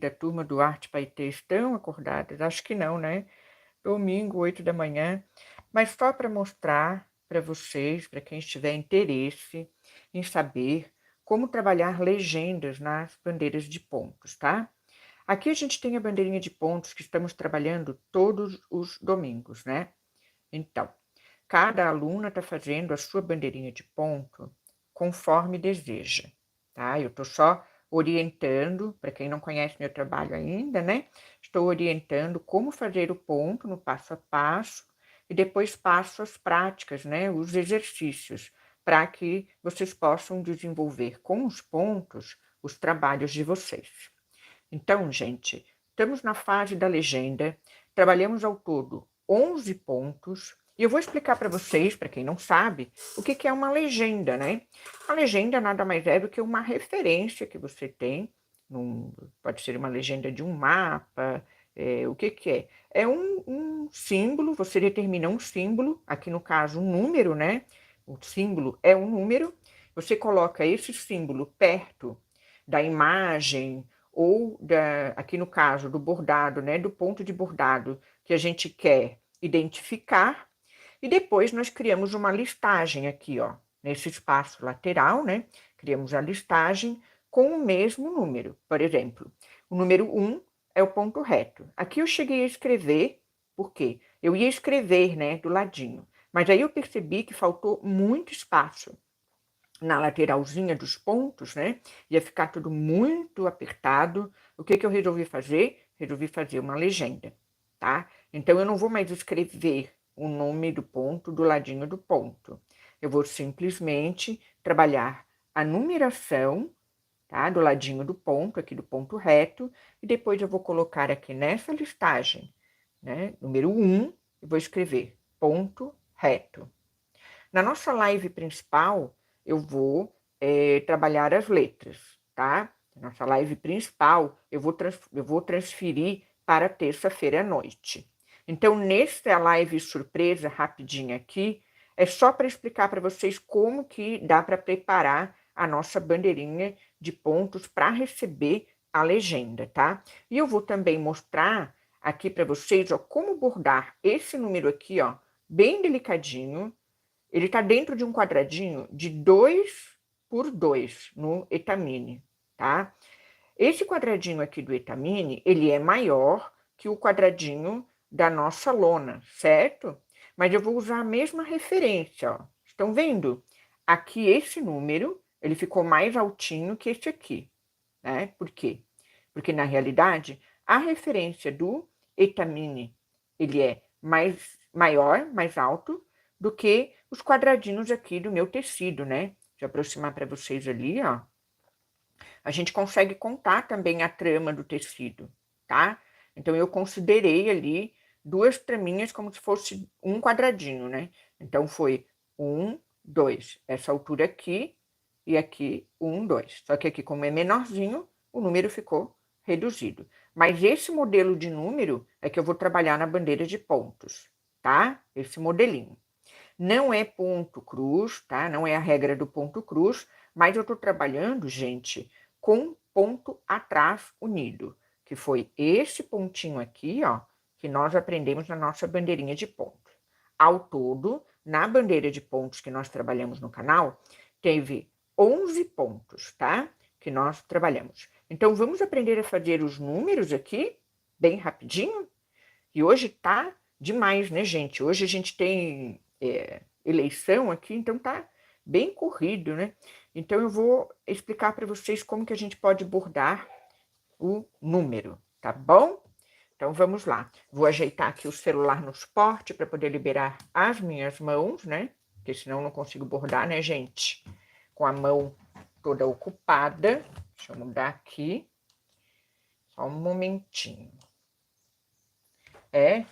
da turma do Arte Paetê estão acordadas? Acho que não, né? Domingo, 8 da manhã. Mas só para mostrar para vocês, para quem tiver interesse em saber como trabalhar legendas nas bandeiras de pontos, tá? Aqui a gente tem a bandeirinha de pontos que estamos trabalhando todos os domingos, né? Então, cada aluna está fazendo a sua bandeirinha de ponto conforme deseja, tá? Eu estou só orientando, para quem não conhece meu trabalho ainda, né? Estou orientando como fazer o ponto no passo a passo e depois passo as práticas, né? Os exercícios, para que vocês possam desenvolver com os pontos os trabalhos de vocês. Então, gente, estamos na fase da legenda, trabalhamos ao todo 11 pontos, e eu vou explicar para vocês, para quem não sabe, o que é uma legenda, né? A legenda nada mais é do que uma referência que você tem, pode ser uma legenda de um mapa, o que é? É um símbolo, você determina um símbolo, aqui no caso um número, né? O símbolo é um número, você coloca esse símbolo perto da imagem, ou aqui no caso do bordado, né, do ponto de bordado que a gente quer identificar, e depois nós criamos uma listagem aqui, ó, nesse espaço lateral, né, criamos a listagem com o mesmo número. Por exemplo, o número 1 é o ponto reto. Aqui eu cheguei a escrever, por quê? Eu ia escrever, né, do ladinho, mas aí eu percebi que faltou muito espaço na lateralzinha dos pontos, né? Ia ficar tudo muito apertado. O que eu resolvi fazer? Resolvi fazer uma legenda, tá? Então, eu não vou mais escrever o nome do ponto do ladinho do ponto. Eu vou simplesmente trabalhar a numeração, tá? Do ladinho do ponto, aqui do ponto reto, e depois eu vou colocar aqui nessa listagem, né? Número 1, eu vou escrever ponto reto. Na nossa live principal, eu vou trabalhar as letras, tá? Na nossa live principal, eu vou transferir para terça-feira à noite. Então, nessa live surpresa, rapidinha aqui, é só para explicar para vocês como que dá para preparar a nossa bandeirinha de pontos para receber a legenda, tá? E eu vou também mostrar aqui para vocês, ó, como bordar esse número aqui, ó, bem delicadinho. Ele está dentro de um quadradinho de 2 por 2 no Etamine, tá? Esse quadradinho aqui do Etamine, ele é maior que o quadradinho da nossa lona, certo? Mas eu vou usar a mesma referência, ó. Estão vendo? Aqui esse número, ele ficou mais altinho que esse aqui, né? Por quê? Porque na realidade, a referência do Etamine, ele é maior, mais alto, do que os quadradinhos aqui do meu tecido, né? Deixa eu aproximar para vocês ali, ó. A gente consegue contar também a trama do tecido, tá? Então, eu considerei ali 2 traminhas como se fosse um quadradinho, né? Então, foi 1, 2. Essa altura aqui e aqui 1, 2. Só que aqui, como é menorzinho, o número ficou reduzido. Mas esse modelo de número é que eu vou trabalhar na bandeira de pontos, tá? Esse modelinho. Não é ponto cruz, tá? Não é a regra do ponto cruz, mas eu estou trabalhando, gente, com ponto atrás unido, que foi esse pontinho aqui, ó, que nós aprendemos na nossa bandeirinha de ponto. Ao todo, na bandeira de pontos que nós trabalhamos no canal, teve 11 pontos, tá? Que nós trabalhamos. Então, vamos aprender a fazer os números aqui, bem rapidinho? E hoje tá demais, né, gente? Hoje a gente tem eleição aqui, então tá bem corrido, né? Então eu vou explicar para vocês como que a gente pode bordar o número, tá bom? Então vamos lá. Vou ajeitar aqui o celular no suporte para poder liberar as minhas mãos, né? Porque senão eu não consigo bordar, né, gente? Com a mão toda ocupada. Deixa eu mudar aqui. Só um momentinho.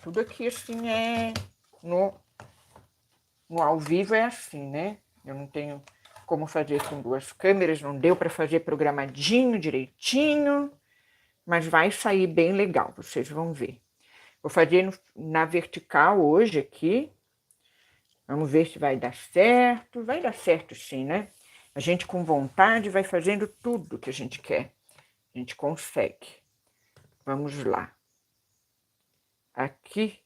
Tudo aqui assim no ao vivo é assim, né? Eu não tenho como fazer com 2 câmeras, não deu para fazer programadinho direitinho, mas vai sair bem legal, vocês vão ver. Vou fazer na vertical hoje aqui. Vamos ver se vai dar certo. Vai dar certo sim, né? A gente com vontade vai fazendo tudo que a gente quer. A gente consegue. Vamos lá. Aqui,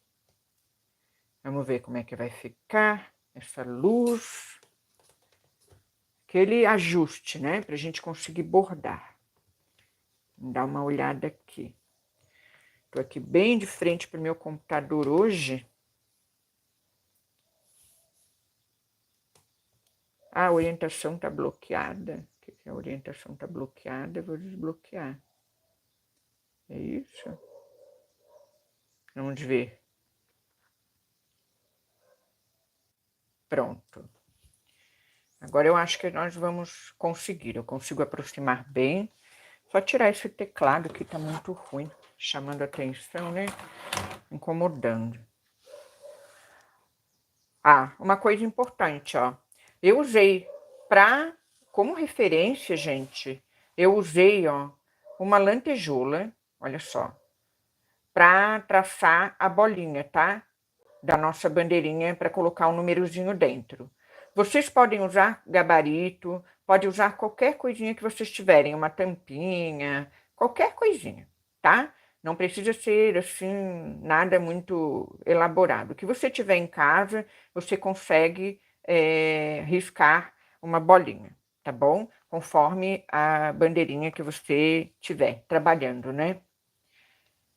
vamos ver como é que vai ficar essa luz. Aquele ajuste, né? Pra gente conseguir bordar. Vamos dar uma olhada aqui. Tô aqui bem de frente pro meu computador hoje. A orientação tá bloqueada. O que a orientação tá bloqueada? Eu vou desbloquear. É isso? Vamos ver. Pronto. Agora eu acho que nós vamos conseguir. Eu consigo aproximar bem. Só tirar esse teclado que tá muito ruim, chamando a atenção, né? Incomodando. Ah, uma coisa importante, ó. Eu usei como referência, gente, eu usei, ó, uma lantejoula, olha só, para traçar a bolinha, tá? Da nossa bandeirinha para colocar um númerozinho dentro. Vocês podem usar gabarito, pode usar qualquer coisinha que vocês tiverem, uma tampinha, qualquer coisinha, tá? Não precisa ser assim, nada muito elaborado. O que você tiver em casa, você consegue riscar uma bolinha, tá bom? Conforme a bandeirinha que você tiver trabalhando, né?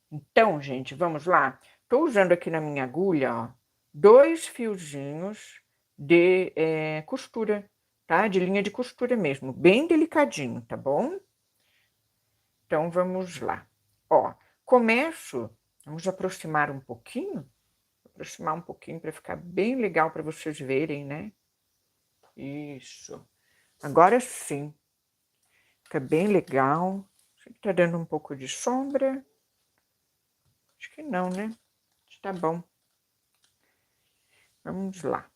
Então, gente, vamos lá. Estou usando aqui na minha agulha, ó, 2 fiozinhos de costura, tá? De linha de costura mesmo, bem delicadinho, tá bom? Então, vamos lá. Ó, vamos aproximar um pouquinho para ficar bem legal para vocês verem, né? Isso. Agora sim, fica bem legal. Tá dando um pouco de sombra. Acho que não, né? Tá bom. Vamos lá.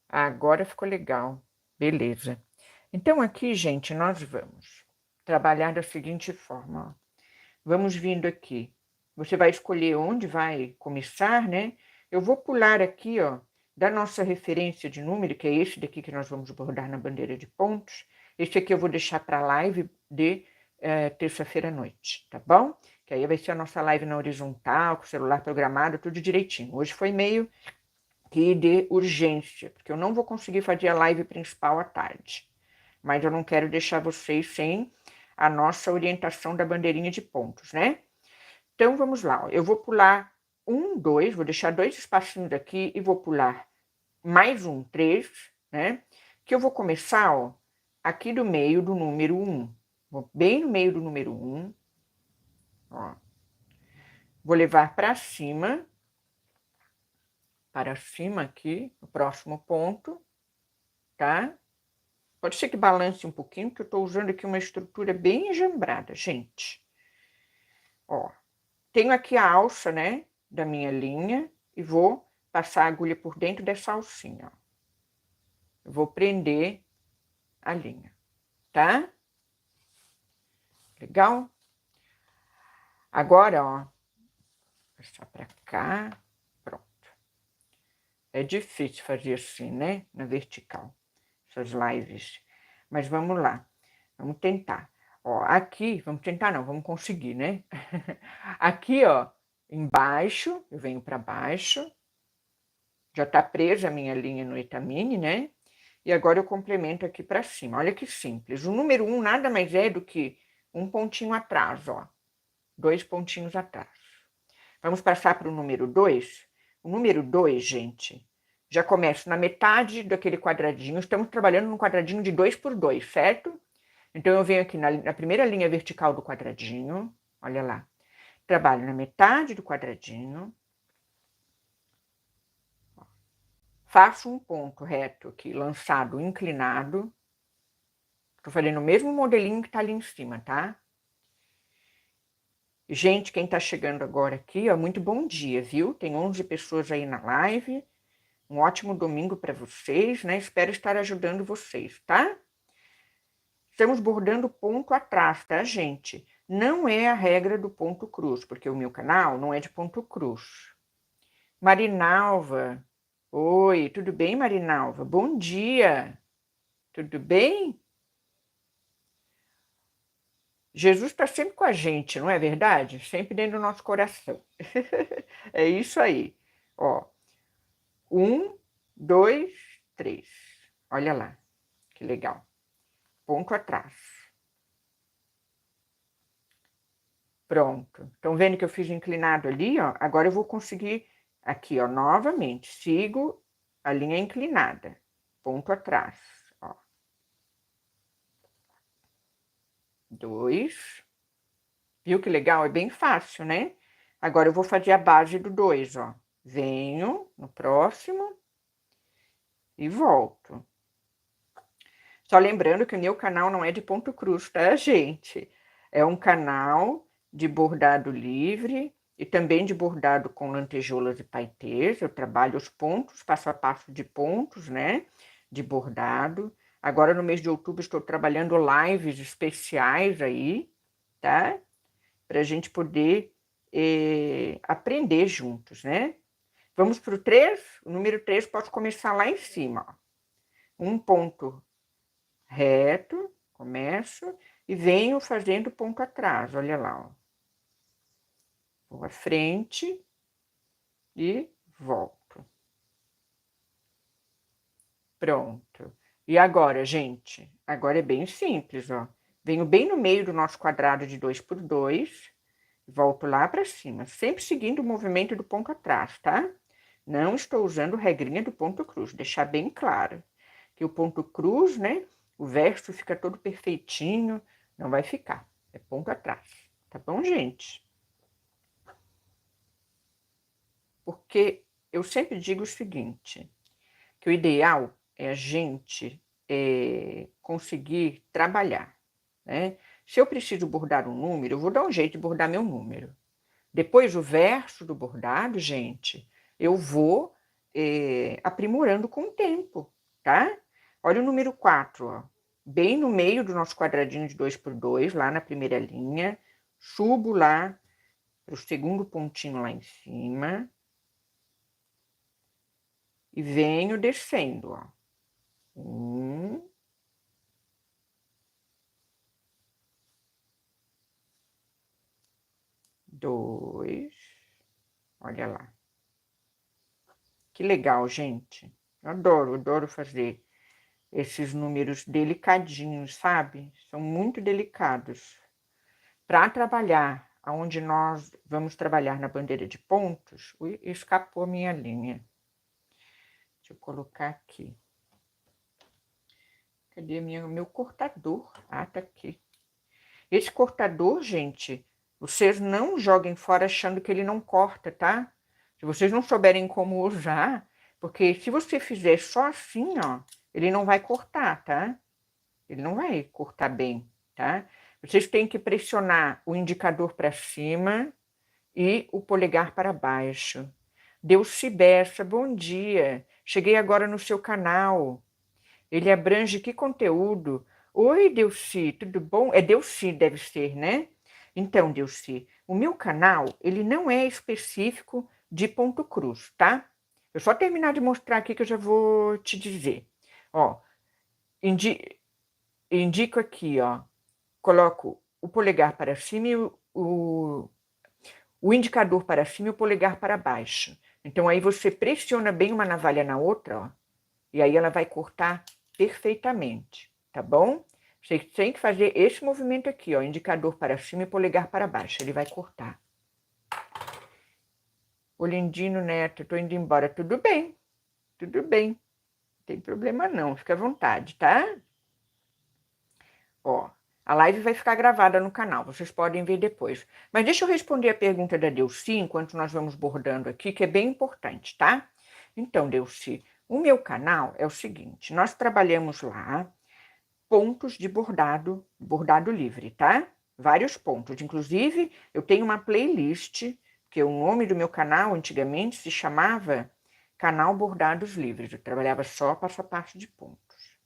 Agora ficou legal. Beleza. Então, aqui, gente, nós vamos trabalhar da seguinte forma, ó. Vamos vindo aqui. Você vai escolher onde vai começar, né? Eu vou pular aqui, ó, da nossa referência de número, que é esse daqui que nós vamos bordar na bandeira de pontos. Esse aqui eu vou deixar para a live de terça-feira à noite, tá bom? Que aí vai ser a nossa live na horizontal, com o celular programado, tudo direitinho. Hoje foi meio que de urgência, porque eu não vou conseguir fazer a live principal à tarde. Mas eu não quero deixar vocês sem a nossa orientação da bandeirinha de pontos, né? Então, vamos lá. Ó. Eu vou pular 1, 2, vou deixar 2 espacinhos aqui e vou pular mais um, 3, né? Que eu vou começar, ó, aqui do meio do número 1. Vou bem no meio do número 1. Ó. Vou levar para cima aqui, o próximo ponto, tá? Pode ser que balance um pouquinho, porque eu estou usando aqui uma estrutura bem enjambrada, gente. Ó, tenho aqui a alça, né, da minha linha, e vou passar a agulha por dentro dessa alcinha, ó. Eu vou prender a linha, tá? Legal? Agora, ó, passar pra cá, pronto. É difícil fazer assim, né, na vertical, essas lives. Mas vamos lá, vamos tentar. Ó, aqui, vamos tentar não, vamos conseguir, né? Aqui, ó, embaixo, eu venho para baixo, já tá presa a minha linha no etamine, né? E agora eu complemento aqui para cima. Olha que simples. O número 1 nada mais é do que um pontinho atrás, ó. 2 pontinhos atrás. Vamos passar para o número 2. O número 2, gente, já começo na metade daquele quadradinho. Estamos trabalhando num quadradinho de 2 por 2, certo? Então, eu venho aqui na primeira linha vertical do quadradinho, olha lá. Trabalho na metade do quadradinho. Faço um ponto reto aqui, lançado, inclinado. Estou fazendo o mesmo modelinho que está ali em cima, tá? Gente, quem está chegando agora aqui, ó, muito bom dia, viu? Tem 11 pessoas aí na live. Um ótimo domingo para vocês, né? Espero estar ajudando vocês, tá? Estamos bordando ponto atrás, tá, gente? Não é a regra do ponto cruz, porque o meu canal não é de ponto cruz. Marinalva. Oi, tudo bem, Marinalva? Bom dia. Tudo bem? Jesus está sempre com a gente, não é verdade? Sempre dentro do nosso coração. É isso aí. Ó, 1, 2, 3. Olha lá, que legal. Ponto atrás. Pronto. Estão vendo que eu fiz inclinado ali, ó? Agora eu vou conseguir aqui, ó, novamente. Sigo a linha inclinada. Ponto atrás, ó. 2. Viu que legal? É bem fácil, né? Agora eu vou fazer a base do 2, ó. Venho no próximo e volto. Só lembrando que o meu canal não é de ponto cruz, tá, gente? É um canal de bordado livre e também de bordado com lantejoulas e paetês. Eu trabalho os pontos, passo a passo de pontos, né? De bordado. Agora, no mês de outubro, estou trabalhando lives especiais aí, tá? Para a gente poder aprender juntos, né? Vamos para o 3? O número 3 pode começar lá em cima, ó. Um ponto reto, começo e venho fazendo ponto atrás, olha lá, ó. Vou à frente e volto. Pronto. E agora, gente? Agora é bem simples, ó. Venho bem no meio do nosso quadrado de 2 por 2, volto lá para cima, sempre seguindo o movimento do ponto atrás, tá? Não estou usando regrinha do ponto cruz, deixar bem claro que o ponto cruz, né? O verso fica todo perfeitinho, não vai ficar. É ponto atrás, tá bom, gente? Porque eu sempre digo o seguinte, que o ideal é a gente conseguir trabalhar, né? Se eu preciso bordar um número, eu vou dar um jeito de bordar meu número. Depois, o verso do bordado, gente, eu vou aprimorando com o tempo, tá? Olha o número 4, ó. Bem no meio do nosso quadradinho de 2 por 2, lá na primeira linha. Subo lá para o segundo pontinho lá em cima. E venho descendo, ó. 1, 2, olha lá. Que legal, gente. Eu adoro fazer esses números delicadinhos, sabe? São muito delicados. Para trabalhar, aonde nós vamos trabalhar na bandeira de pontos, ui, escapou a minha linha. Deixa eu colocar aqui. Cadê meu cortador? Ah, tá aqui. Esse cortador, gente, vocês não joguem fora achando que ele não corta, tá? Se vocês não souberem como usar, porque se você fizer só assim, ó, ele não vai cortar, tá? Ele não vai cortar bem, tá? Vocês têm que pressionar o indicador para cima e o polegar para baixo. Delci Bessa, bom dia. Cheguei agora no seu canal. Ele abrange que conteúdo? Oi, Delci, tudo bom? É Delci, deve ser, né? Então, Delci, o meu canal, ele não é específico de ponto cruz, tá? Eu só terminar de mostrar aqui que eu já vou te dizer. Ó, indico aqui, ó, coloco o polegar para cima e o indicador para cima e o polegar para baixo. Então, aí você pressiona bem uma navalha na outra, ó, e aí ela vai cortar perfeitamente, tá bom? Você tem que fazer esse movimento aqui, ó, indicador para cima e polegar para baixo, ele vai cortar. O Lindino Neto, tô indo embora, tudo bem, não tem problema não, fica à vontade, tá? Ó, a live vai ficar gravada no canal, vocês podem ver depois. Mas deixa eu responder a pergunta da Delci, enquanto nós vamos bordando aqui, que é bem importante, tá? Então, Delci, o meu canal é o seguinte, nós trabalhamos lá pontos de bordado, bordado livre, tá? Vários pontos. Inclusive, eu tenho uma playlist, que o nome do meu canal antigamente se chamava Canal Bordados Livres. Eu trabalhava só passo a passo de pontos.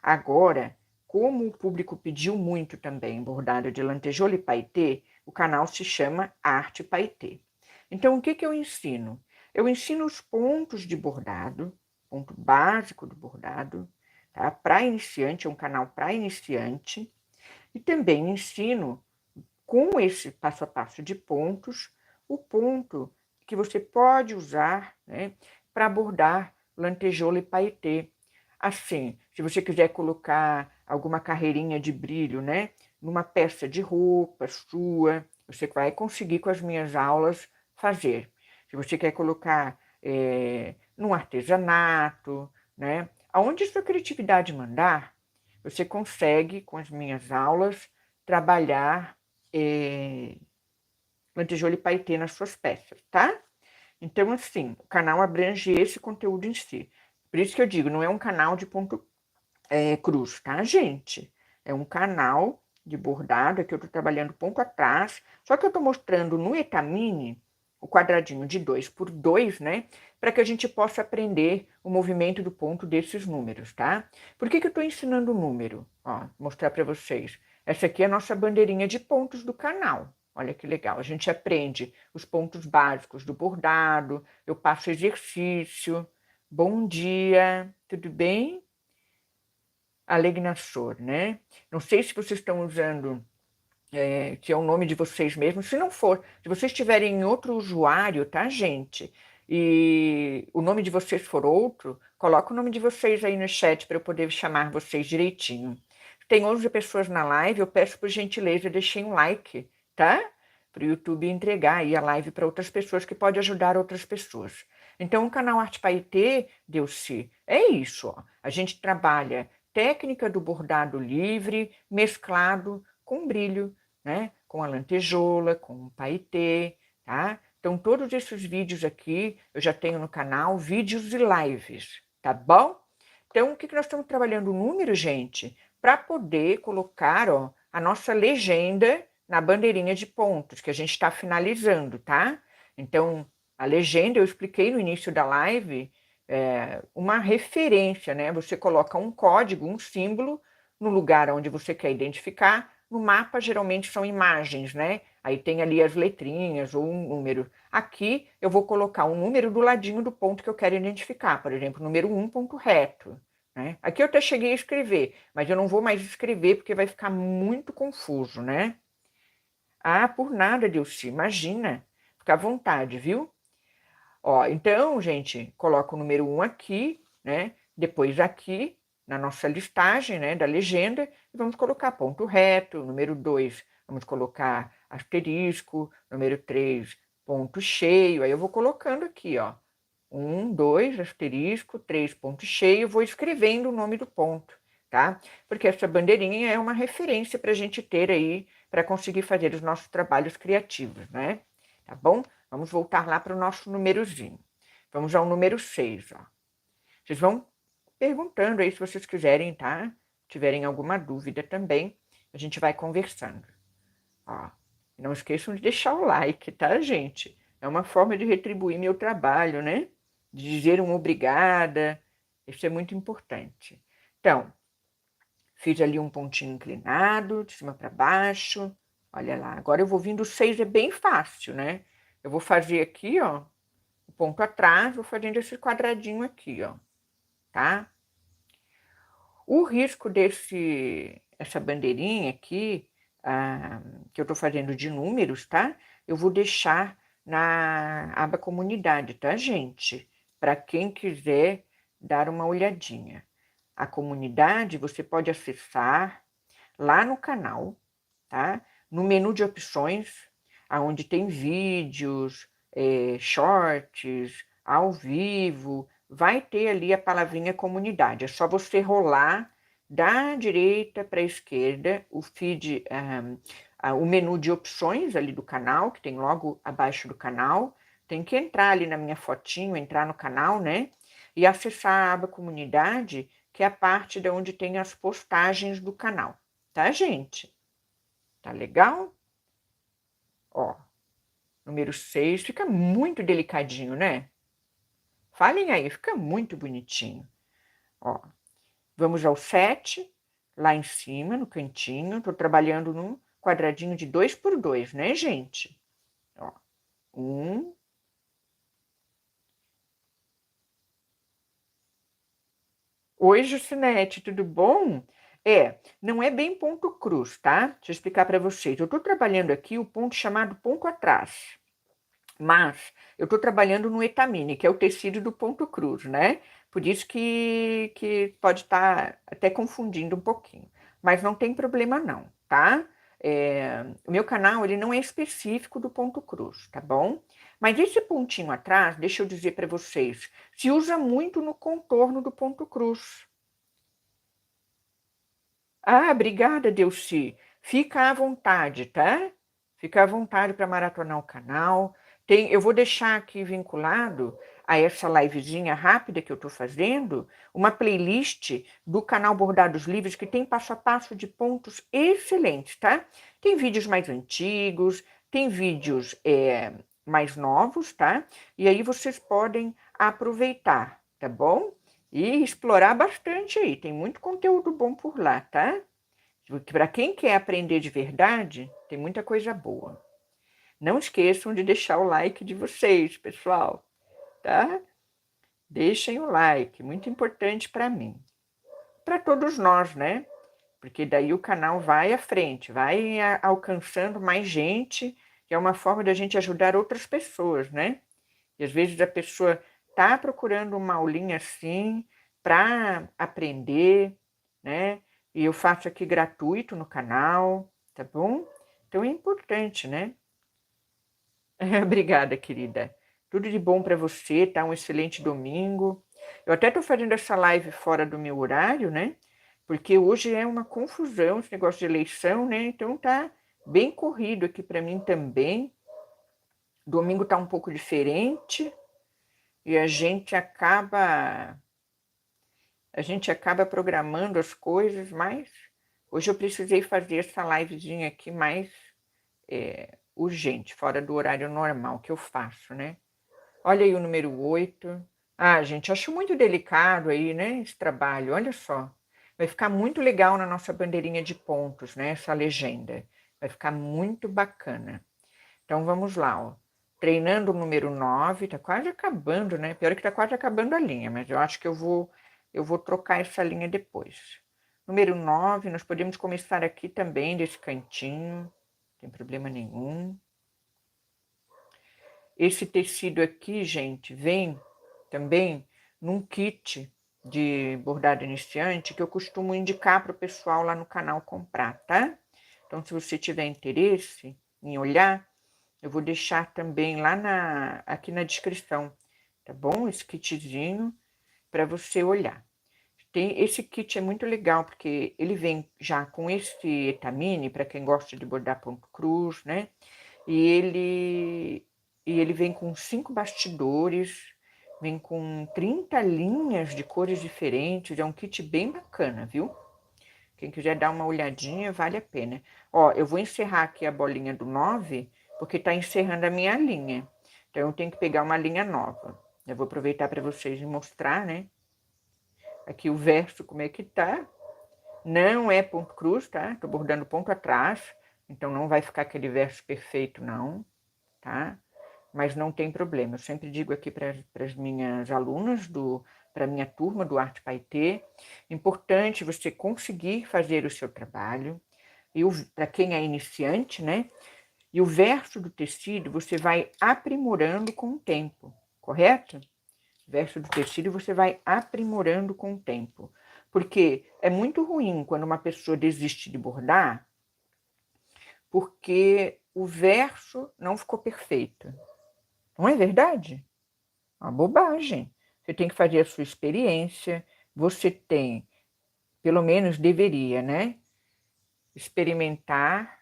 Agora, como o público pediu muito também bordado de lantejoula e paetê, o canal se chama Arte Paetê. Então, o que eu ensino? Eu ensino os pontos de bordado, ponto básico do bordado, tá? Para iniciante, é um canal para iniciante. E também ensino com esse passo a passo de pontos, o ponto que você pode usar, né, para bordar lantejoula e paetê. Assim, se você quiser colocar alguma carreirinha de brilho, né, numa peça de roupa sua, você vai conseguir com as minhas aulas fazer. Se você quer colocar num artesanato, né, aonde a sua criatividade mandar, você consegue, com as minhas aulas, trabalhar lantejoula e paetê nas suas peças, tá? Então, assim, o canal abrange esse conteúdo em si. Por isso que eu digo, não é um canal de ponto cruz, tá, gente? É um canal de bordado, aqui eu tô trabalhando ponto atrás, só que eu tô mostrando no Etamine o quadradinho de 2 por 2, né? Para que a gente possa aprender o movimento do ponto desses números, tá? Por que eu tô ensinando o número? Ó, mostrar para vocês. Essa aqui é a nossa bandeirinha de pontos do canal. Olha que legal, a gente aprende os pontos básicos do bordado, eu passo exercício. Bom dia, tudo bem? Alegnassor, né? Não sei se vocês estão usando, que é o nome de vocês mesmos. Se não for, se vocês tiverem outro usuário, tá, gente? E o nome de vocês for outro, coloca o nome de vocês aí no chat para eu poder chamar vocês direitinho. Tem 11 pessoas na live, eu peço por gentileza, deixem um like, tá? Para o YouTube entregar aí a live para outras pessoas, que pode ajudar outras pessoas. Então, o canal Arte Paetê, Delci, é isso, ó. A gente trabalha técnica do bordado livre, mesclado com brilho, né? Com a lantejoula, com o paetê, tá? Então, todos esses vídeos aqui eu já tenho no canal, vídeos e lives, tá bom? Então, o que nós estamos trabalhando o número, gente? Para poder colocar, ó, a nossa legenda na bandeirinha de pontos, que a gente está finalizando, tá? Então, a legenda eu expliquei no início da live, uma referência, né? Você coloca um código, um símbolo, no lugar onde você quer identificar. No mapa, geralmente são imagens, né? Aí tem ali as letrinhas ou um número. Aqui, eu vou colocar um número do ladinho do ponto que eu quero identificar. Por exemplo, número 1, ponto reto. Né? Aqui eu até cheguei a escrever, mas eu não vou mais escrever porque vai ficar muito confuso, né? Ah, por nada, Dilci, imagina. Fica à vontade, viu? Ó, então, gente, coloca o número 1 aqui, né? Depois aqui, na nossa listagem, né, da legenda, e vamos colocar ponto reto, número 2, vamos colocar asterisco, número 3, ponto cheio. Aí eu vou colocando aqui, ó, 1, 2, asterisco, 3, ponto cheio, vou escrevendo o nome do ponto, tá? Porque essa bandeirinha é uma referência para a gente ter aí, para conseguir fazer os nossos trabalhos criativos, né? Tá bom? Vamos voltar lá para o nosso númerozinho. Vamos ao número 6, ó. Vocês vão perguntando aí se vocês quiserem, tá? Tiverem alguma dúvida também, a gente vai conversando. Ó, não esqueçam de deixar o like, tá, gente? É uma forma de retribuir meu trabalho, né? De dizer um obrigada. Isso é muito importante. Então, fiz ali um pontinho inclinado, de cima para baixo. Olha lá, agora eu vou vindo 6, é bem fácil, né? Eu vou fazer aqui, ó, o ponto atrás, vou fazendo esse quadradinho aqui, ó, tá? O risco essa bandeirinha aqui, que eu estou fazendo de números, tá? Eu vou deixar na aba comunidade, tá, gente? Para quem quiser dar uma olhadinha. A comunidade você pode acessar lá no canal, tá? No menu de opções, aonde tem vídeos, shorts, ao vivo, vai ter ali a palavrinha comunidade. É só você rolar da direita para a esquerda o feed, o menu de opções ali do canal, que tem logo abaixo do canal. Tem que entrar ali na minha fotinho, entrar no canal, né? E acessar a aba comunidade, que é a parte de onde tem as postagens do canal. Tá, gente? Tá legal? Ó, número 6 fica muito delicadinho, né? Falem aí, fica muito bonitinho. Ó, vamos ao 7, lá em cima, no cantinho. Tô trabalhando num quadradinho de 2 por 2, né, gente? Ó, 1. Oi, Jucinete, tudo bom? Não é bem ponto cruz, tá? Deixa eu explicar para vocês. Eu estou trabalhando aqui o ponto chamado ponto atrás, mas eu estou trabalhando no etamine, que é o tecido do ponto cruz, né? Por isso que pode estar até confundindo um pouquinho. Mas não tem problema não, tá? O meu canal, ele não é específico do ponto cruz, tá bom? Mas esse pontinho atrás, deixa eu dizer para vocês, se usa muito no contorno do ponto cruz. Ah, obrigada, Delci. Fica à vontade, tá? Fica à vontade para maratonar o canal. Eu vou deixar aqui vinculado a essa livezinha rápida que eu estou fazendo, uma playlist do canal Bordados Livres que tem passo a passo de pontos excelentes, tá? Tem vídeos mais antigos, tem vídeos mais novos, tá? E aí vocês podem aproveitar, tá bom? E explorar bastante aí, tem muito conteúdo bom por lá, tá? Para quem quer aprender de verdade, tem muita coisa boa. Não esqueçam de deixar o like de vocês, pessoal, tá? Deixem o like, muito importante para mim. Para todos nós, né? Porque daí o canal vai à frente, vai alcançando mais gente, que é uma forma da gente ajudar outras pessoas, né? E às vezes a pessoa tá procurando uma aulinha assim para aprender, né? E eu faço aqui gratuito no canal, tá bom? Então é importante, né? Obrigada, querida. Tudo de bom para você, tá? Um excelente domingo. Eu até tô fazendo essa live fora do meu horário, né? Porque hoje é uma confusão esse negócio de eleição, né? Então tá bem corrido aqui para mim também. Domingo tá um pouco diferente e a gente acaba programando as coisas, mas hoje eu precisei fazer essa livezinha aqui mais urgente, fora do horário normal que eu faço, né? Olha aí o número 8. Ah, gente, acho muito delicado aí, né, esse trabalho, olha só. Vai ficar muito legal na nossa bandeirinha de pontos, né, essa legenda. Vai ficar muito bacana. Então, vamos lá, ó. Treinando o número 9, tá quase acabando, né? Pior que tá quase acabando a linha, mas eu acho que eu vou trocar essa linha depois. Número 9, nós podemos começar aqui também desse cantinho, não tem problema nenhum. Esse tecido aqui, gente, vem também num kit de bordado iniciante que eu costumo indicar para o pessoal lá no canal comprar, tá? Então, se você tiver interesse em olhar, eu vou deixar também lá aqui na descrição, tá bom? Esse kitzinho para você olhar. Esse kit é muito legal, porque ele vem já com esse etamine, para quem gosta de bordar ponto cruz, né? E ele vem com 5 bastidores, vem com 30 linhas de cores diferentes, é um kit bem bacana, viu? Quem quiser dar uma olhadinha, vale a pena. Ó, eu vou encerrar aqui a bolinha do 9, porque tá encerrando a minha linha. Então, eu tenho que pegar uma linha nova. Eu vou aproveitar para vocês mostrar, né? Aqui o verso, como é que tá. Não é ponto cruz, tá? Tô bordando ponto atrás, então não vai ficar aquele verso perfeito, não, tá? Mas não tem problema. Eu sempre digo aqui para as minhas alunas, para a minha turma do Arte Paetê, importante você conseguir fazer o seu trabalho, e para quem é iniciante, né? E o verso do tecido você vai aprimorando com o tempo, correto? O verso do tecido você vai aprimorando com o tempo. Porque é muito ruim quando uma pessoa desiste de bordar, porque o verso não ficou perfeito. Não é verdade? Uma bobagem. Você tem que fazer a sua experiência, você tem, pelo menos deveria, né? Experimentar.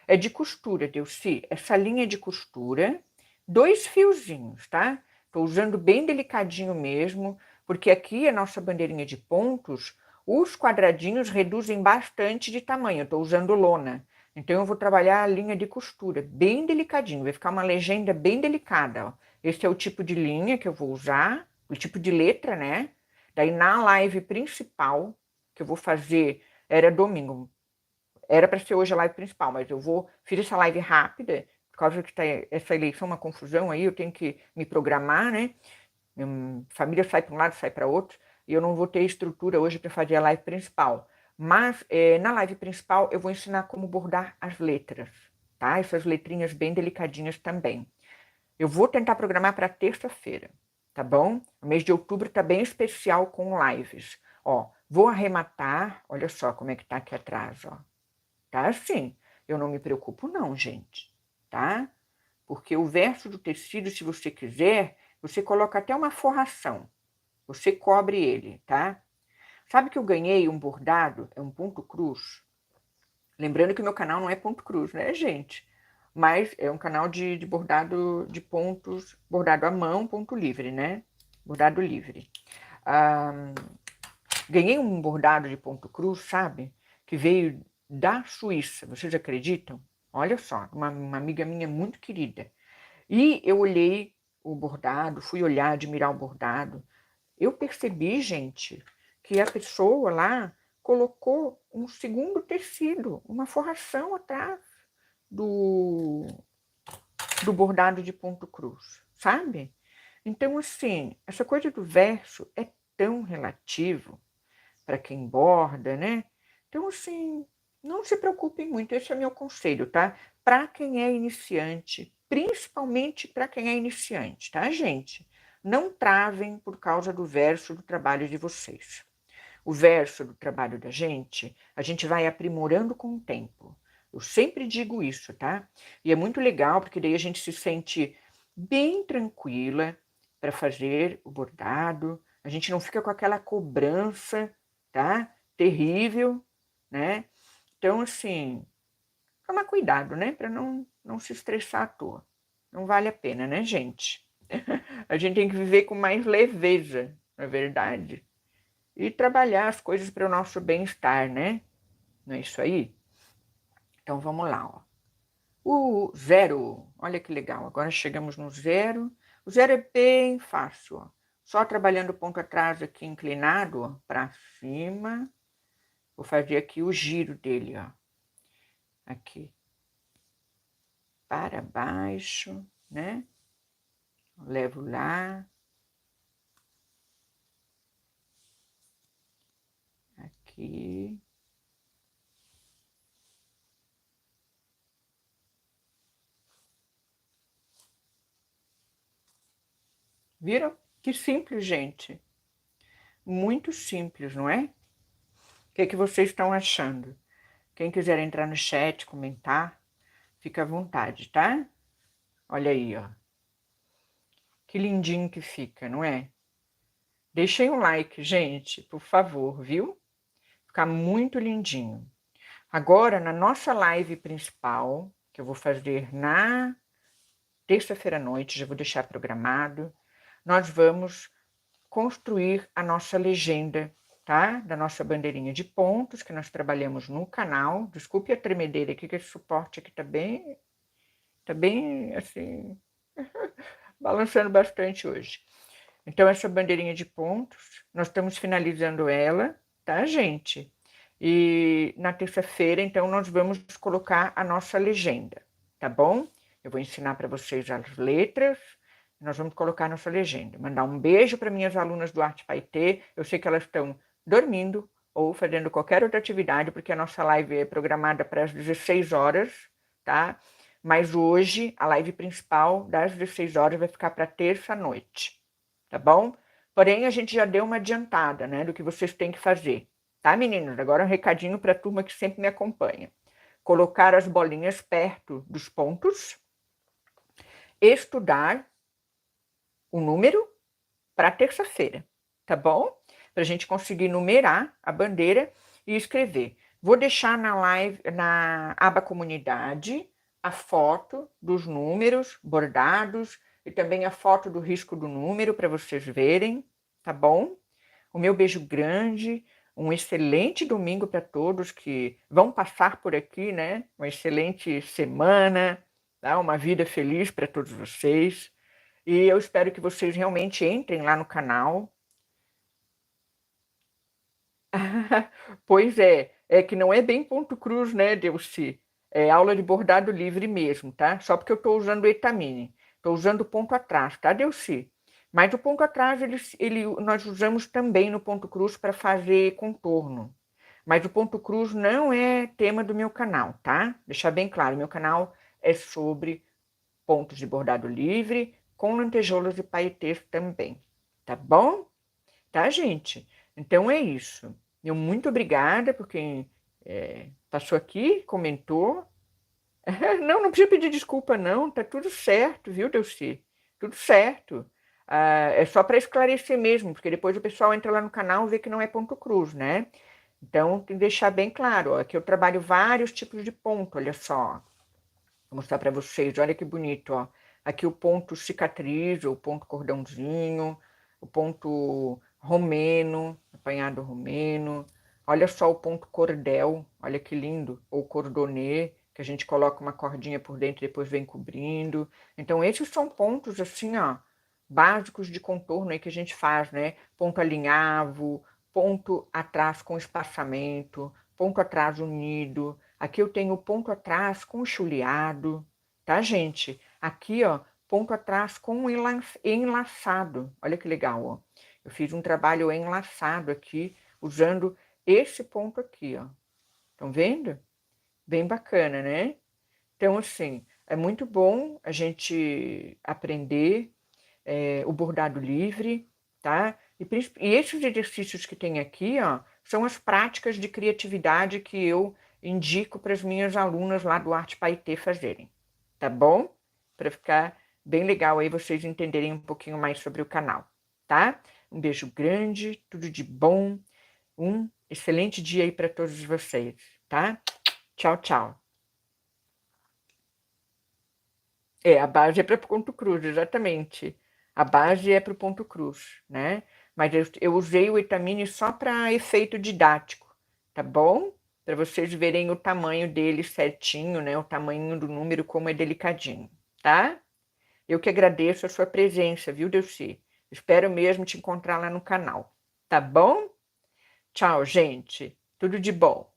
É de costura, Delci. Essa linha de costura, 2 fiozinhos, tá? Tô usando bem delicadinho mesmo, porque aqui a nossa bandeirinha de pontos, os quadradinhos reduzem bastante de tamanho. Eu tô usando lona. Então eu vou trabalhar a linha de costura bem delicadinho, vai ficar uma legenda bem delicada, ó. Esse é o tipo de linha que eu vou usar, o tipo de letra, né? Daí na live principal que eu vou fazer, era domingo, era para ser hoje a live principal, mas fiz essa live rápida, por causa que tá essa eleição, uma confusão aí, eu tenho que me programar, né? Minha família sai para um lado, sai para outro, e eu não vou ter estrutura hoje para fazer a live principal. Mas na live principal eu vou ensinar como bordar as letras, tá? Essas letrinhas bem delicadinhas também. Eu vou tentar programar para terça-feira, tá bom? O mês de outubro tá bem especial com lives. Ó, vou arrematar, olha só como é que tá aqui atrás, ó. Tá assim, eu não me preocupo não, gente, tá? Porque o verso do tecido, se você quiser, você coloca até uma forração. Você cobre ele, tá? Sabe que eu ganhei um bordado, é um ponto cruz. Lembrando que meu canal não é ponto cruz, né, gente? Mas é um canal de bordado de pontos, bordado à mão, ponto livre, né? Bordado livre. Ganhei um bordado de ponto cruz, sabe? Que veio da Suíça, vocês acreditam? Olha só, uma amiga minha muito querida. E eu olhei o bordado, fui olhar, admirar o bordado. Eu percebi, gente, que a pessoa lá colocou um segundo tecido, uma forração atrás do, do bordado de ponto cruz, sabe? Então, assim, essa coisa do verso é tão relativo para quem borda, né? Então, assim, não se preocupem muito, esse é meu conselho, tá? Para quem é iniciante, principalmente para quem é iniciante, tá, gente? Não travem por causa do verso do trabalho de vocês. O verso do trabalho da gente, a gente vai aprimorando com o tempo. Eu sempre digo isso, tá? E é muito legal, porque daí a gente se sente bem tranquila para fazer o bordado, a gente não fica com aquela cobrança, tá? Terrível, né? Então, assim, tomar cuidado, né? Para não se estressar à toa. Não vale a pena, né, gente? A gente tem que viver com mais leveza, não é verdade? E trabalhar as coisas para o nosso bem-estar, né? Não é isso aí? Então vamos lá, ó. O zero, olha que legal, agora chegamos no zero. O zero é bem fácil, ó. Só trabalhando o ponto atrás aqui inclinado para cima. Vou fazer aqui o giro dele, ó. Aqui para baixo, né? Levo lá. Aqui. Viram? Que simples, gente. Muito simples, não é? O que vocês estão achando? Quem quiser entrar no chat, comentar, fica à vontade, tá? Olha aí, ó. Que lindinho que fica, não é? Deixem um like, gente, por favor, viu? Fica muito lindinho. Agora, na nossa live principal, que eu vou fazer na terça-feira à noite, já vou deixar programado, nós vamos construir a nossa legenda, tá? Da nossa bandeirinha de pontos, que nós trabalhamos no canal. Desculpe a tremedeira aqui, que esse suporte aqui tá bem, assim, balançando bastante hoje. Então, essa bandeirinha de pontos, nós estamos finalizando ela, tá, gente? E na terça-feira, então, nós vamos colocar a nossa legenda, tá bom? Eu vou ensinar para vocês as letras, nós vamos colocar a nossa legenda. Mandar um beijo para minhas alunas do Arte Paetê, eu sei que elas estão dormindo ou fazendo qualquer outra atividade, porque a nossa live é programada para as 16 horas, tá? Mas hoje, a live principal das 16 horas vai ficar para terça-noite, tá bom? Porém, a gente já deu uma adiantada, né, do que vocês têm que fazer, tá, meninos? Agora um recadinho para a turma que sempre me acompanha. Colocar as bolinhas perto dos pontos, estudar o número para terça-feira, tá bom? Para a gente conseguir numerar a bandeira e escrever. Vou deixar na live, na aba comunidade, a foto dos números bordados e também a foto do risco do número para vocês verem, tá bom? O meu beijo grande, um excelente domingo para todos que vão passar por aqui, né? Uma excelente semana, tá? Uma vida feliz para todos vocês. E eu espero que vocês realmente entrem lá no canal. Pois é que não é bem ponto cruz, né, Delci? É aula de bordado livre mesmo, tá? Só porque eu estou usando o etamine. Estou usando o ponto atrás, tá, Delci? Mas o ponto atrás, nós usamos também no ponto cruz para fazer contorno. Mas o ponto cruz não é tema do meu canal, tá? Deixar bem claro, meu canal é sobre pontos de bordado livre, com lantejoulas e paetês também, tá bom? Tá, gente? Então é isso. Eu muito obrigada por quem passou aqui, comentou. Não, não precisa pedir desculpa, não. Tá tudo certo, viu, Delci? Tudo certo. Ah, é só para esclarecer mesmo, porque depois o pessoal entra lá no canal e vê que não é ponto cruz, né? Então, tem que deixar bem claro, ó, que eu trabalho vários tipos de ponto, olha só. Vou mostrar para vocês, olha que bonito, ó. Aqui o ponto cicatriz, o ponto cordãozinho, o ponto romeno, apanhado romeno. Olha só o ponto cordel, olha que lindo, ou cordonê, que a gente coloca uma cordinha por dentro e depois vem cobrindo. Então esses são pontos assim, ó, básicos de contorno aí que a gente faz, né? Ponto alinhavo, ponto atrás com espaçamento, ponto atrás unido. Aqui eu tenho ponto atrás com chuleado, tá, gente? Aqui, ó, ponto atrás com enlaçado. Olha que legal, ó. Eu fiz um trabalho enlaçado aqui, usando esse ponto aqui, ó. Estão vendo? Bem bacana, né? Então, assim, é muito bom a gente aprender o bordado livre, tá? E esses exercícios que tem aqui, ó, são as práticas de criatividade que eu indico para as minhas alunas lá do Arte Paetê fazerem, tá bom? Para ficar bem legal aí vocês entenderem um pouquinho mais sobre o canal, tá? Um beijo grande, tudo de bom, um excelente dia aí para todos vocês, tá? Tchau, tchau. A base é para ponto cruz, exatamente. A base é para o ponto cruz, né? Mas eu usei o Etamine só para efeito didático, tá bom? Para vocês verem o tamanho dele certinho, né? O tamanho do número, como é delicadinho, tá? Eu que agradeço a sua presença, viu, Delci? Espero mesmo te encontrar lá no canal, tá bom? Tchau, gente. Tudo de bom.